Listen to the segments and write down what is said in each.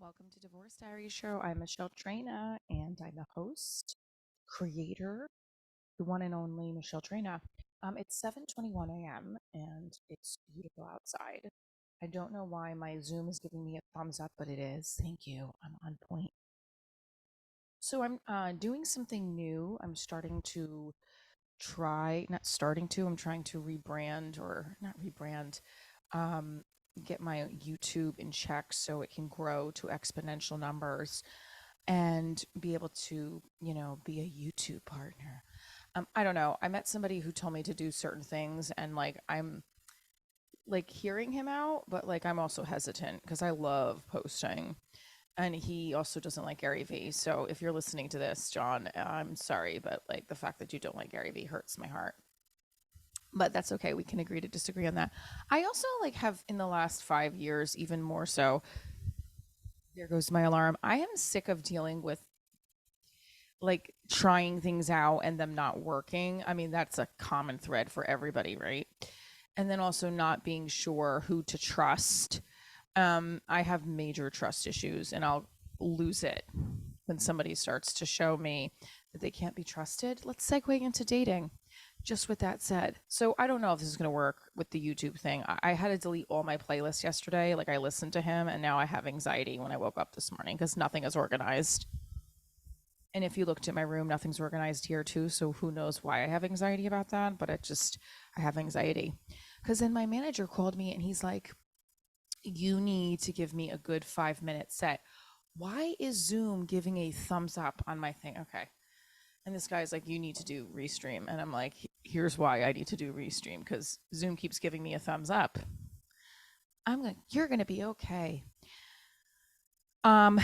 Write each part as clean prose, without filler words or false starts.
Welcome to Divorce Diaries Show. I'm Michelle Trina, and I'm the host, creator, the one and only Michelle Trina. It's 7:21 a.m. and it's beautiful outside. I don't know why my Zoom is giving me a thumbs up, but it is. Thank you. I'm on point. So I'm doing something new. I'm starting to not starting to, I'm trying to rebrand or not rebrand, um, get my YouTube in check so it can grow to exponential numbers and be able to, be a YouTube partner. I don't know. I met somebody who told me to do certain things and I'm like hearing him out, but like I'm also hesitant because I love posting. And he also doesn't like Gary Vee. So if you're listening to this, John, I'm sorry, but like the fact that you don't like Gary Vee hurts my heart. But that's okay. We can agree to disagree on that. I also like have in the last 5 years, even more so, there goes my alarm. I am sick of dealing with like trying things out and them not working. I mean, that's a common thread for everybody, right? And then also not being sure who to trust. I have major trust issues and I'll lose it when somebody starts to show me that they can't be trusted. Let's segue into dating. Just with that said, so I don't know if this is going to work with the YouTube thing. I had to delete all my playlists yesterday. Like I listened to him and now I have anxiety when I woke up this morning because nothing is organized. And if you looked at my room, nothing's organized here too. So who knows why I have anxiety about that? But I have anxiety. Because then my manager called me and he's like, you need to give me a good 5 minute set. Why is Zoom giving a thumbs up on my thing? Okay. And this guy's like, you need to do restream. And I'm like, here's why I need to do restream because Zoom keeps giving me a thumbs up. I'm like, you're going to be okay. Um,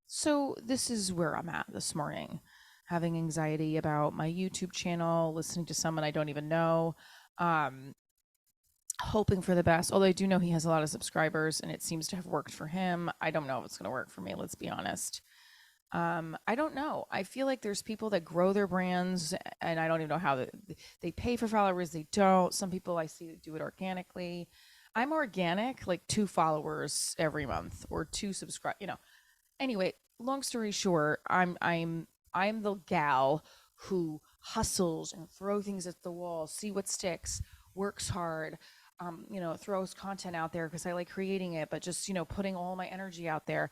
so this is where I'm at this morning, having anxiety about my YouTube channel, listening to someone I don't even know, um, hoping for the best. Although I do know he has a lot of subscribers and it seems to have worked for him. I don't know if it's going to work for me. Let's be honest. I don't know. I feel like there's people that grow their brands and I don't even know how they pay for followers. They don't. Some people I see do it organically. I'm organic, like 2 followers every month or 2 subscribe. Anyway, long story short, I'm the gal who hustles and throw things at the wall, see what sticks, works hard, throws content out there because I like creating it, but just, putting all my energy out there.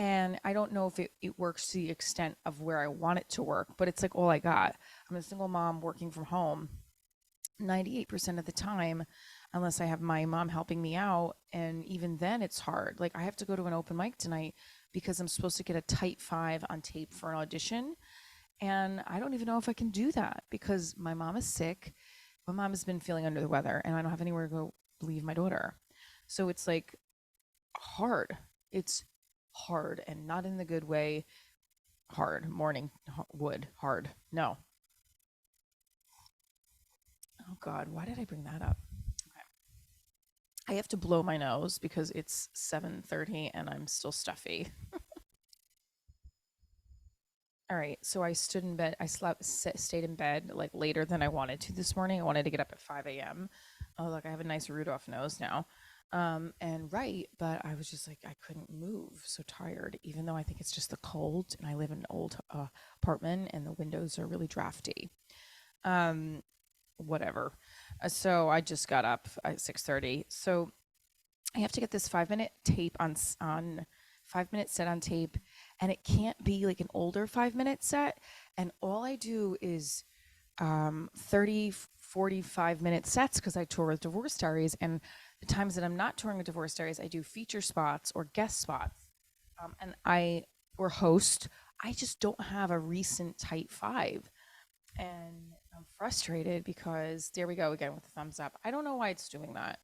And I don't know if it works to the extent of where I want it to work, but it's like all I got. I'm a single mom working from home 98% of the time, unless I have my mom helping me out. And even then, it's hard. Like, I have to go to an open mic tonight because I'm supposed to get a tight 5 on tape for an audition. And I don't even know if I can do that because my mom is sick. My mom has been feeling under the weather, and I don't have anywhere to go leave my daughter. So it's like hard. It's hard and not in the good way. Hard. Morning wood. Hard. No. Oh, God. Why did I bring that up? Okay. I have to blow my nose because it's 7:30 and I'm still stuffy. All right, so I stood in bed. I stayed in bed like later than I wanted to this morning. I wanted to get up at 5 a.m. Oh, look, I have a nice Rudolph nose now. And right, but I was just like, I couldn't move. So tired, even though I think it's just the cold and I live in an old apartment and the windows are really drafty. Um, Whatever. So I just got up at 6:30. So I have to get this 5 minute tape on 5 minute set on tape, and it can't be like an older 5 minute set. And all I do is 30, 45 minute sets because I tour with Divorce Diaries. And the times that I'm not touring with Divorce Diaries, I do feature spots or guest spots. And or host. I just don't have a recent tight 5. And I'm frustrated because there we go again with the thumbs up. I don't know why it's doing that.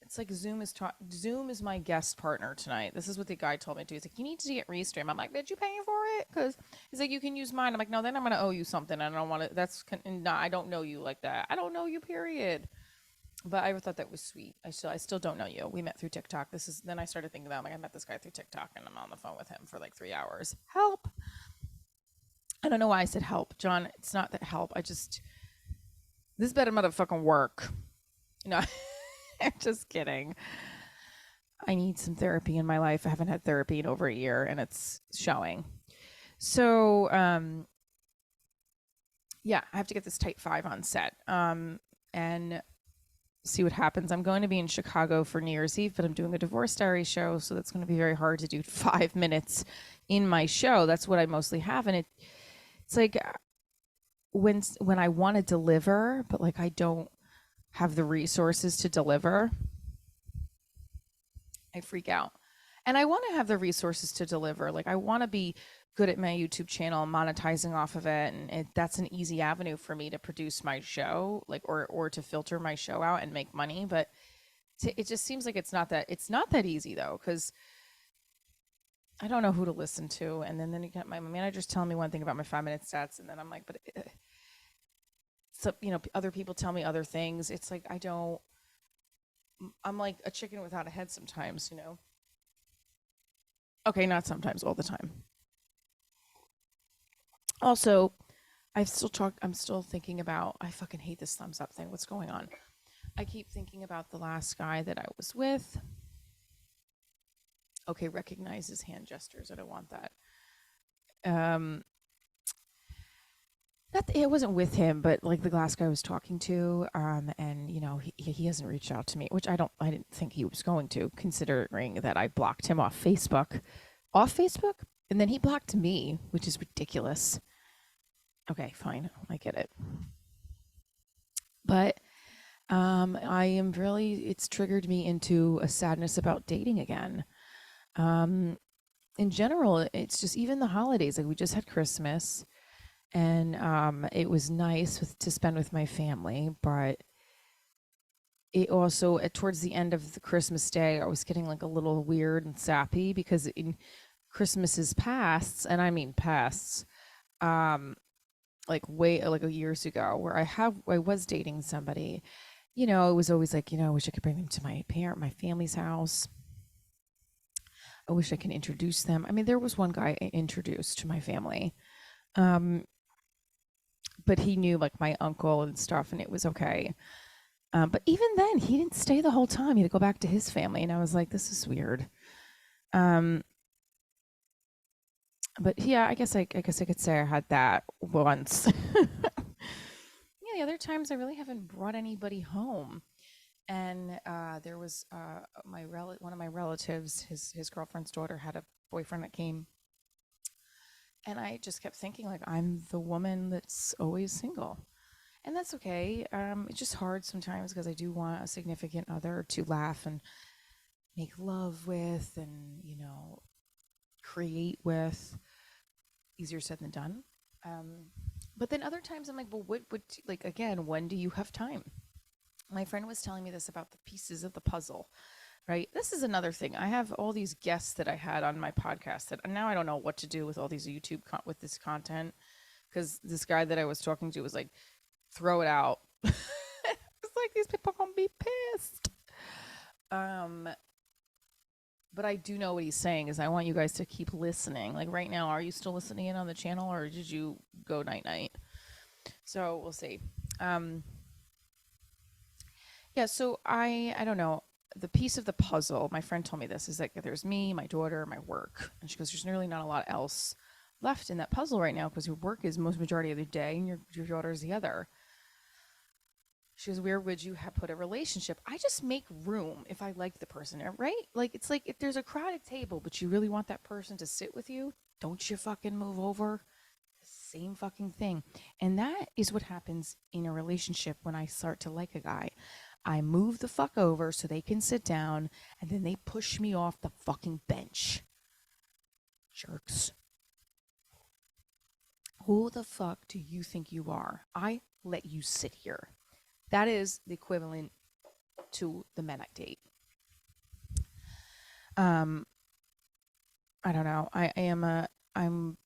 It's like Zoom is my guest partner tonight. This is what the guy told me to do. He's like, you need to get Restream. I'm like, did you pay for it? Because he's like, you can use mine. I'm like, no, then I'm gonna owe you something. I don't want to. No, I don't know you like that. I don't know you. Period. But I thought that was sweet. I still don't know you. We met through TikTok. Then I started thinking about like I met this guy through TikTok and I'm on the phone with him for like 3 hours. Help. I don't know why I said help, John. It's not that help. This better motherfucking work. No, I'm just kidding. I need some therapy in my life. I haven't had therapy in over a year, and it's showing. So, yeah, I have to get this Type 5 on set, and see what happens. I'm going to be in Chicago for New Year's Eve, but I'm doing a Divorce Diaries show, so that's going to be very hard to do 5 minutes in my show. That's what I mostly have, and it's like when I want to deliver, but like I don't have the resources to deliver, I freak out. And I want to have the resources to deliver. Like I want to be good at my YouTube channel, monetizing off of it, and that's an easy avenue for me to produce my show, like or to filter my show out and make money. But it just seems like it's not that easy though, because I don't know who to listen to. And then you get my manager's telling me one thing about my 5 minute stats, and then I'm like, but so other people tell me other things. It's like I'm like a chicken without a head sometimes. Okay, not sometimes, all the time. Also, I'm still thinking about, I fucking hate this thumbs up thing. What's going on? I keep thinking about the last guy that I was with. Okay, recognize his hand gestures. I don't want that. It wasn't with him, but like the last guy I was talking to, and he hasn't reached out to me, which I didn't think he was going to, considering that I blocked him off Facebook, and then he blocked me, which is ridiculous. Okay, fine, I get it, but I am really, it's triggered me into a sadness about dating again. In general, it's just even the holidays. Like we just had Christmas, and it was nice to spend with my family, but it also towards the end of the Christmas day, I was getting like a little weird and sappy because in Christmases pasts, and I mean pasts, like way like years ago, where I was dating somebody, it was always like, I wish I could bring them to my family's house. I wish I could introduce them. I mean, there was one guy I introduced to my family, but he knew like my uncle and stuff, and it was okay. But even then, he didn't stay the whole time. He had to go back to his family, and I was like, this is weird. But yeah, I guess I could say I had that once. Yeah, the other times I really haven't brought anybody home. And there was one of my relatives, his girlfriend's daughter had a boyfriend that came, and I just kept thinking like I'm the woman that's always single, and that's okay. It's just hard sometimes because I do want a significant other to laugh and make love with, and create with. Easier said than done. But then other times I'm like, well, what would like again? When do you have time? My friend was telling me this about the pieces of the puzzle, right? This is another thing. I have all these guests that I had on my podcast that now I don't know what to do with all these with this content, because this guy that I was talking to was like, throw it out. It's like these people are gonna be pissed. But I do know what he's saying is I want you guys to keep listening. Like right now, are you still listening in on the channel, or did you go night night? So we'll see. Yeah, so I don't know. The piece of the puzzle, my friend told me this, is like there's me, my daughter, my work. And she goes, there's really not a lot else left in that puzzle right now because your work is most majority of the day and your daughter is the other. She goes, where would you have put a relationship? I just make room if I like the person, right? Like, it's like if there's a crowded table, but you really want that person to sit with you, don't you fucking move over? Same fucking thing. And that is what happens in a relationship when I start to like a guy. I move the fuck over so they can sit down, and then they push me off the fucking bench. Jerks. Who the fuck do you think you are? I let you sit here. That is the equivalent to the men I date. I don't know. I'm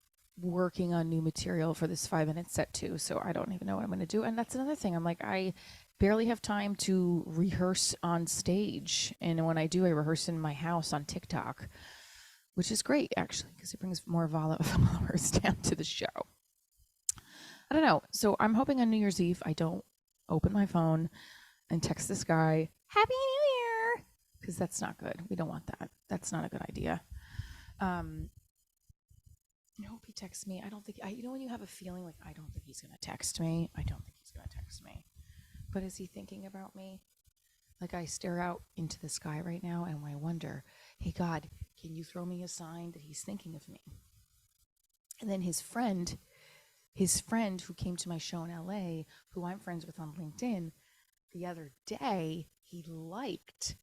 working on new material for this 5 minute set too, so I don't even know what I'm going to do. And that's another thing. I'm like, I barely have time to rehearse on stage, and when I do, I rehearse in my house on TikTok, which is great actually because it brings more followers down to the show. I don't know. So I'm hoping on New Year's Eve I don't open my phone and text this guy, Happy New Year, because that's not good. We don't want that. That's not a good idea. I hope he texts me. I don't think, when you have a feeling like, I don't think he's going to text me. I don't think he's going to text me. But is he thinking about me? Like, I stare out into the sky right now and I wonder, hey, God, can you throw me a sign that he's thinking of me? And then his friend who came to my show in LA, who I'm friends with on LinkedIn, the other day, he liked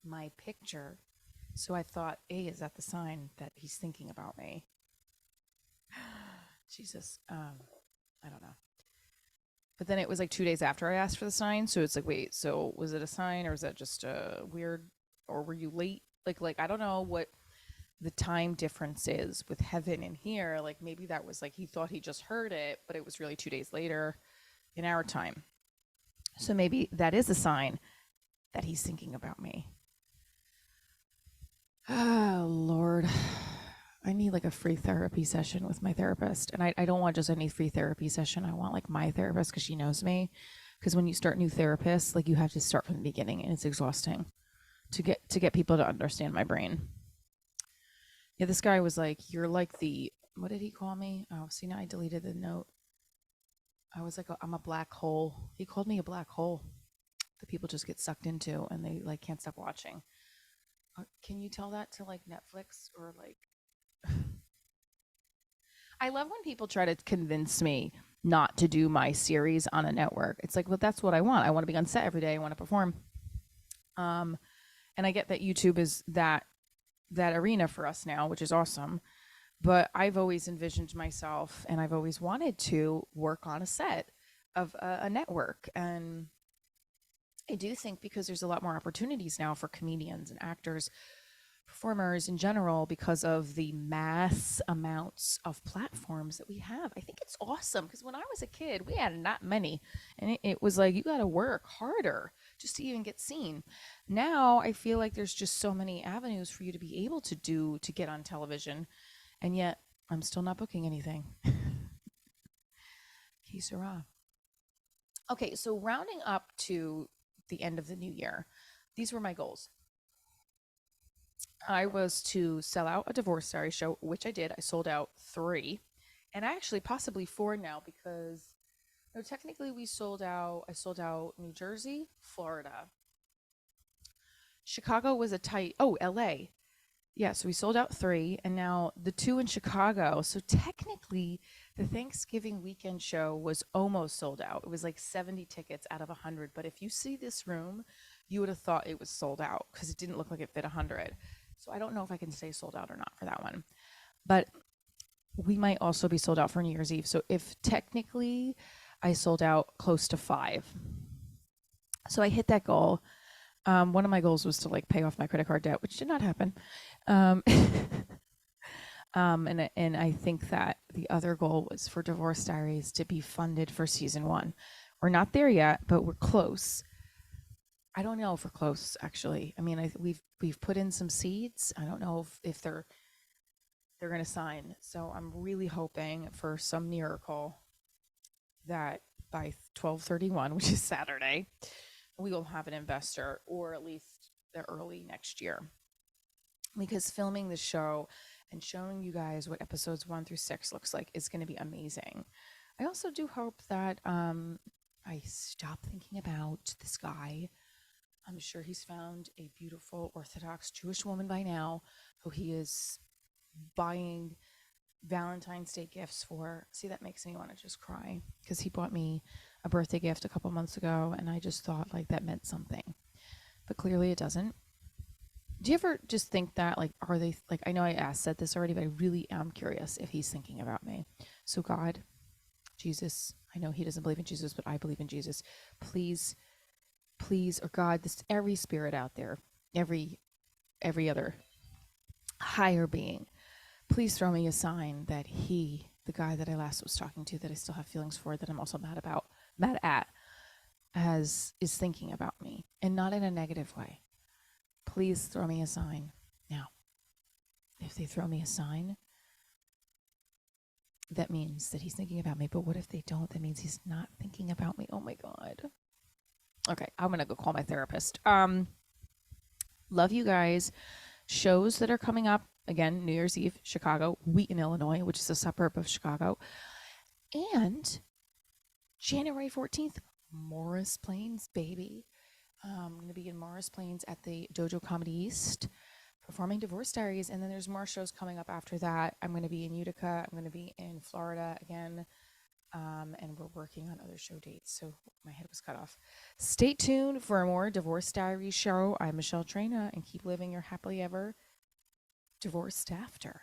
my picture. So I thought, hey, is that the sign that he's thinking about me? Jesus. I don't know. But then it was like 2 days after I asked for the sign. So it's like, wait, so was it a sign or was that just a weird, or were you late? Like, I don't know what the time difference is with heaven and here. Like, maybe that was like, he thought he just heard it, but it was really 2 days later in our time. So maybe that is a sign that he's thinking about me. Oh, Lord. I need like a free therapy session with my therapist. And I don't want just any free therapy session. I want like my therapist because she knows me. Because when you start new therapists, like you have to start from the beginning and it's exhausting to get people to understand my brain. Yeah, this guy was like, you're like the, what did he call me? Oh, see, now I deleted the note. I was like, I'm a black hole. He called me a black hole that people just get sucked into and they like can't stop watching. Can you tell that to like Netflix or like, I love when people try to convince me not to do my series on a network. It's like, well, that's what I want. I want to be on set every day. I want to perform. And I get that YouTube is that arena for us now, which is awesome. But I've always envisioned myself and I've always wanted to work on a set of a network. And I do think because there's a lot more opportunities now for comedians and actors, performers in general, because of the mass amounts of platforms that we have. I think it's awesome because when I was a kid, we had not many. And it was like, you got to work harder just to even get seen. Now I feel like there's just so many avenues for you to be able to get on television. And yet I'm still not booking anything. Que sera. Okay, so rounding up to the end of the new year, these were my goals. I was to sell out a Divorce Diaries show, which I did. I sold out 3, and actually possibly 4 now because no, technically I sold out New Jersey, Florida. Chicago was a tight, LA. Yeah, so we sold out 3, and now the 2 in Chicago. So technically the Thanksgiving weekend show was almost sold out. It was like 70 tickets out of 100. But if you see this room, you would have thought it was sold out because it didn't look like it fit 100. So I don't know if I can say sold out or not for that one. But we might also be sold out for New Year's Eve. So if technically I sold out close to 5. So I hit that goal. One of my goals was to like pay off my credit card debt, which did not happen. And I think that the other goal was for Divorce Diaries to be funded for season 1. We're not there yet, but we're close. I don't know if we're close, actually. I mean, we've put in some seeds. I don't know if they're going to sign. So I'm really hoping for some miracle that by 12/31, which is Saturday, we will have an investor, or at least the early next year. Because filming the show and showing you guys what episodes 1 through 6 looks like is going to be amazing. I also do hope that I stop thinking about this guy. I'm sure he's found a beautiful Orthodox Jewish woman by now who he is buying Valentine's Day gifts for. See, that makes me want to just cry because he bought me a birthday gift a couple months ago and I just thought like that meant something. But clearly it doesn't. Do you ever just think that, like, are they, like, I know I said this already, but I really am curious if he's thinking about me. So God, Jesus, I know he doesn't believe in Jesus, but I believe in Jesus. Please, or God, every spirit out there, every other higher being, please throw me a sign that he, the guy that I last was talking to, that I still have feelings for, that I'm also mad at, is thinking about me, and not in a negative way. Please throw me a sign now. If they throw me a sign, that means that he's thinking about me. But what if they don't? That means he's not thinking about me. Oh my God. Okay, I'm gonna go call my therapist. Love you guys. Shows that are coming up again: New Year's Eve, Chicago, Wheaton, Illinois, which is a suburb of Chicago, and January 14th, Morris Plains, baby. I'm going to be in Morris Plains at the Dojo Comedy East performing Divorce Diaries, and then there's more shows coming up after that. I'm going to be in Utica. I'm going to be in Florida again, and we're working on other show dates. So my head was cut off. Stay tuned for more Divorce Diaries show. I'm Michelle Traina, and keep living your happily ever divorced after.